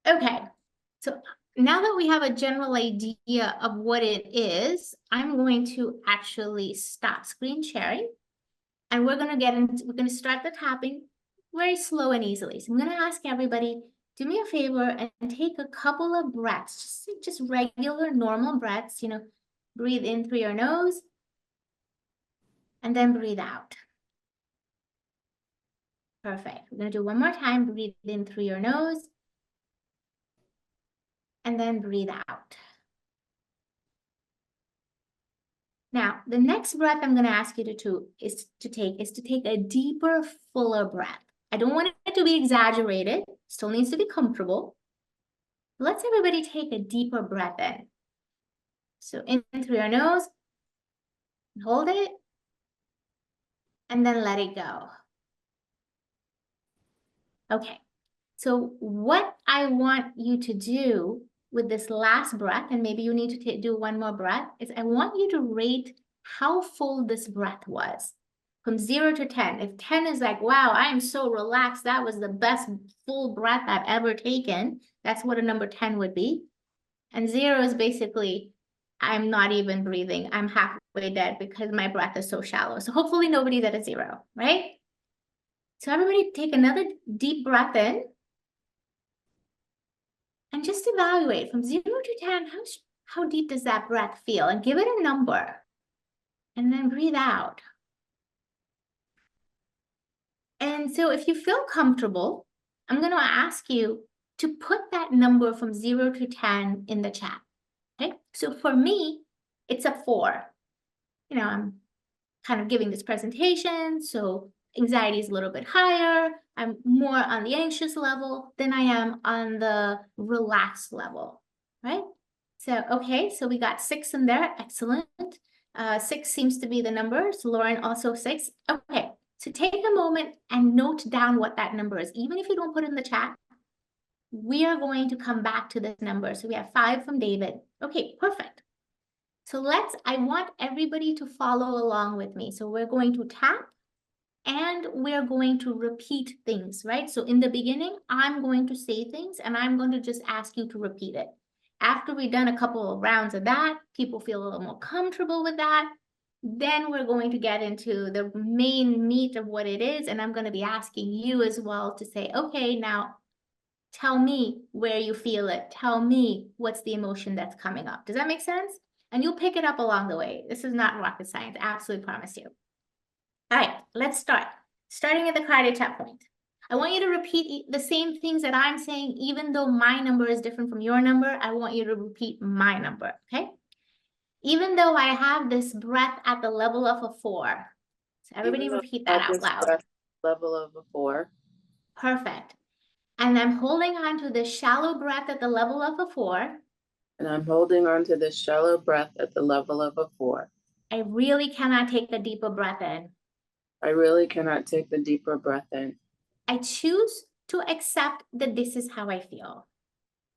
Okay, so now that we have a general idea of what it is, I'm going to actually stop screen sharing, and we're going to start the tapping very slow and easily. So I'm going to ask everybody, do me a favor and take a couple of breaths, just regular, normal breaths, breathe in through your nose and then breathe out. Perfect. We're going to do one more time. Breathe in through your nose and then breathe out. Now, the next breath I'm going to ask you to take a deeper, fuller breath. I don't want it to be exaggerated. Still needs to be comfortable. Let's everybody take a deeper breath in. So in through your nose, hold it, and then let it go. Okay, so what I want you to do with this last breath, and maybe you need to do one more breath, is I want you to rate how full this breath was. From 0 to 10. If 10 is like, wow, I am so relaxed, that was the best full breath I've ever taken, that's what a number 10 would be. And 0 is basically, I'm not even breathing. I'm halfway dead because my breath is so shallow. So hopefully nobody's at a 0, right? So everybody take another deep breath in. And just evaluate from 0 to 10, how deep does that breath feel? And give it a number. And then breathe out. And so if you feel comfortable, I'm going to ask you to put that number from 0 to 10 in the chat. Okay, so for me, it's a 4. I'm kind of giving this presentation, so anxiety is a little bit higher. I'm more on the anxious level than I am on the relaxed level, right? So, okay, so we got 6 in there. Excellent. 6 seems to be the number. So Lauren also 6. Okay, so take a moment and note down what that number is. Even if you don't put it in the chat, we are going to come back to this number. So we have 5 from David. Okay, perfect. So I want everybody to follow along with me. So we're going to tap and we're going to repeat things, right? So in the beginning, I'm going to say things and I'm going to just ask you to repeat it. After we've done a couple of rounds of that, people feel a little more comfortable with that. Then we're going to get into the main meat of what it is. And I'm going to be asking you as well to say, okay, now tell me where you feel it. Tell me what's the emotion that's coming up. Does that make sense? And you'll pick it up along the way. This is not rocket science. I absolutely promise you. All right, let's start. Starting at the karate chop point. I want you to repeat the same things that I'm saying, even though my number is different from your number. I want you to repeat my number, okay? Even though I have this breath at the level of a 4. So everybody repeat that out loud. Level of a 4. Perfect. And I'm holding on to this shallow breath at the level of a 4. And I'm holding on to this shallow breath at the level of a 4. I really cannot take a deeper breath in. I really cannot take the deeper breath in. I choose to accept that this is how I feel.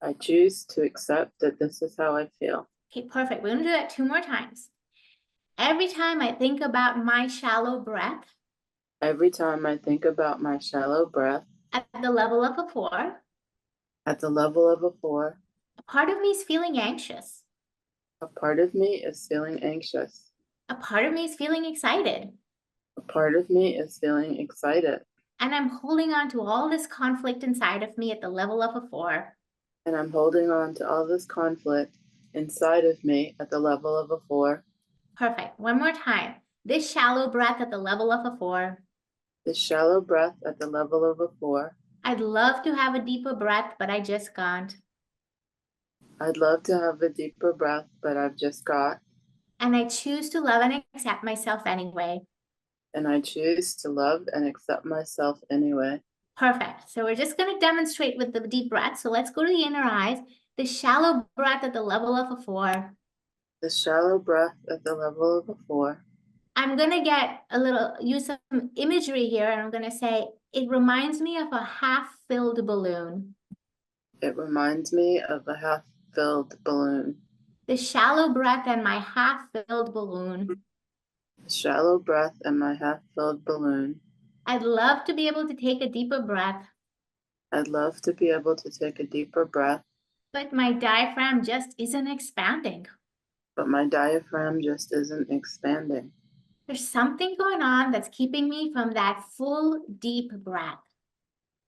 I choose to accept that this is how I feel. Okay, perfect. We're going to do that 2 more times. Every time I think about my shallow breath. Every time I think about my shallow breath. At the level of a 4. At the level of a 4. A part of me is feeling anxious. A part of me is feeling anxious. A part of me is feeling excited. A part of me is feeling excited. And I'm holding on to all this conflict inside of me at the level of a 4. And I'm holding on to all this conflict inside of me at the level of a 4. Perfect. One more time. This shallow breath at the level of a 4. This shallow breath at the level of a 4. I'd love to have a deeper breath, but I just can't. I'd love to have a deeper breath, but I've just got. And I choose to love and accept myself anyway. And I choose to love and accept myself anyway. Perfect. So we're just going to demonstrate with the deep breath. So let's go to the inner eyes. The shallow breath at the level of a 4. The shallow breath at the level of a 4. I'm going to use some imagery here, and I'm going to say, it reminds me of a half-filled balloon. It reminds me of a half-filled balloon. The shallow breath and my half-filled balloon. The shallow breath and my half-filled balloon. I'd love to be able to take a deeper breath. I'd love to be able to take a deeper breath, but my diaphragm just isn't expanding. but my diaphragm just isn't expanding. There's something going on that's keeping me from that full, deep breath.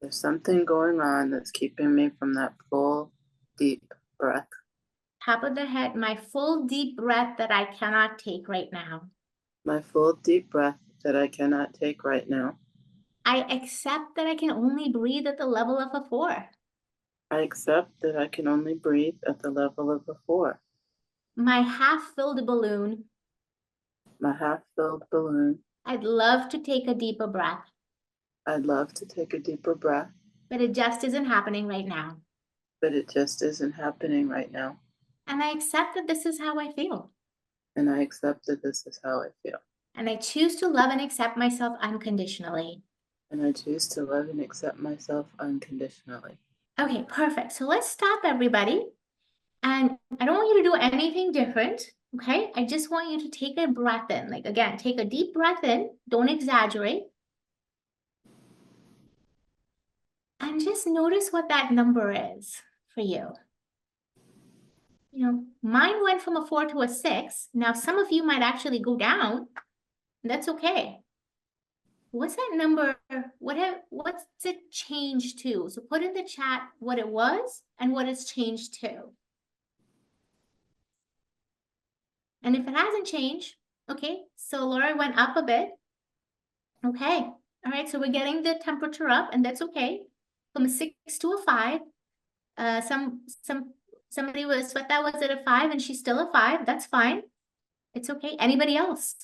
There's something going on that's keeping me from that full, deep breath. Top of the head, my full, deep breath that I cannot take right now. My full, deep breath that I cannot take right now. I accept that I can only breathe at the level of a 4. I accept that I can only breathe at the level of a 4. My half-filled balloon. My half-filled balloon. I'd love to take a deeper breath, I'd love to take a deeper breath, but it just isn't happening right now. but it just isn't happening right now. And I accept that this is how I feel. And I accept that this is how I feel. And I choose to love and accept myself unconditionally. And I choose to love and accept myself unconditionally. Okay, perfect. So let's stop, everybody. And I don't want you to do anything different, okay? I just want you to take a breath in. Like, again, take a deep breath in. Don't exaggerate. And just notice what that number is for you. You know, mine went from a 4 to a 6. Now, some of you might actually go down. That's okay. What's that number? What's it changed to? So put in the chat what it was and what it's changed to. And if it hasn't changed, okay, so Laura went up a bit. Okay, all right, so we're getting the temperature up, and that's okay. From a 6 to a 5. Somebody was Sweta was at a 5, and she's still a 5. That's fine. It's okay. Anybody else?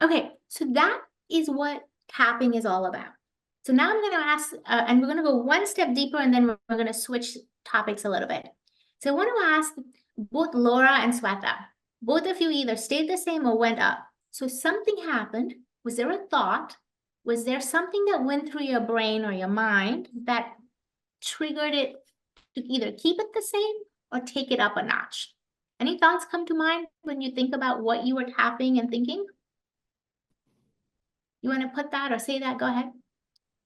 Okay, so that is what tapping is all about. So now I'm going to ask, and we're going to go one step deeper, and then we're going to switch topics a little bit. So I want to ask both Laura and Sweta, both of you either stayed the same or went up. So something happened. Was there a thought? Was there something that went through your brain or your mind that triggered it to either keep it the same or take it up a notch? Any thoughts come to mind when you think about what you were tapping and thinking? You want to put that or say that? Go ahead.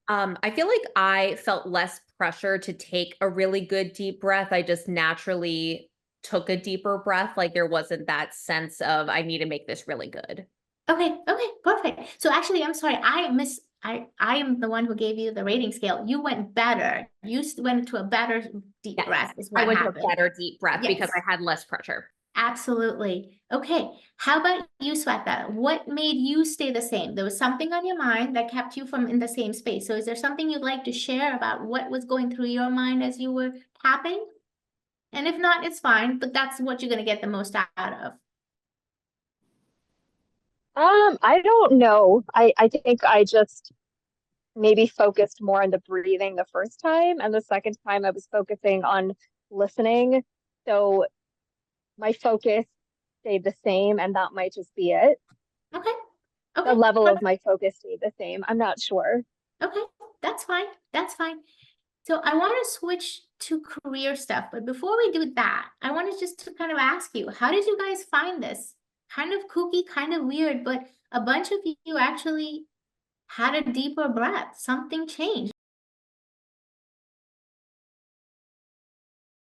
I feel like I felt less pressure to take a really good deep breath. I just naturally took a deeper breath. Like there wasn't that sense of I need to make this really good. Okay, perfect. So actually, I'm sorry, I am the one who gave you the rating scale. You went better. You went to a better deep Yes, breath is what I went happened. to a better deep breath because Yes. I had less pressure. Absolutely. Okay, how about you, Sweta? What made you stay the same? There was something on your mind that kept you from in the same space. So is there something you'd like to share about what was going through your mind as you were tapping? And if not, it's fine, but that's what you're going to get the most out of. I don't know. I think I just maybe focused more on the breathing the first time, and the second time I was focusing on listening. So my focus stayed the same, and that might just be it. Okay. Okay. The level of my focus stayed the same. I'm not sure. Okay, that's fine. That's fine. So I want to switch to career stuff, but before we do that, I wanted just to kind of ask you, how did you guys find this? Kind of kooky, kind of weird, but a bunch of you actually had a deeper breath. Something changed.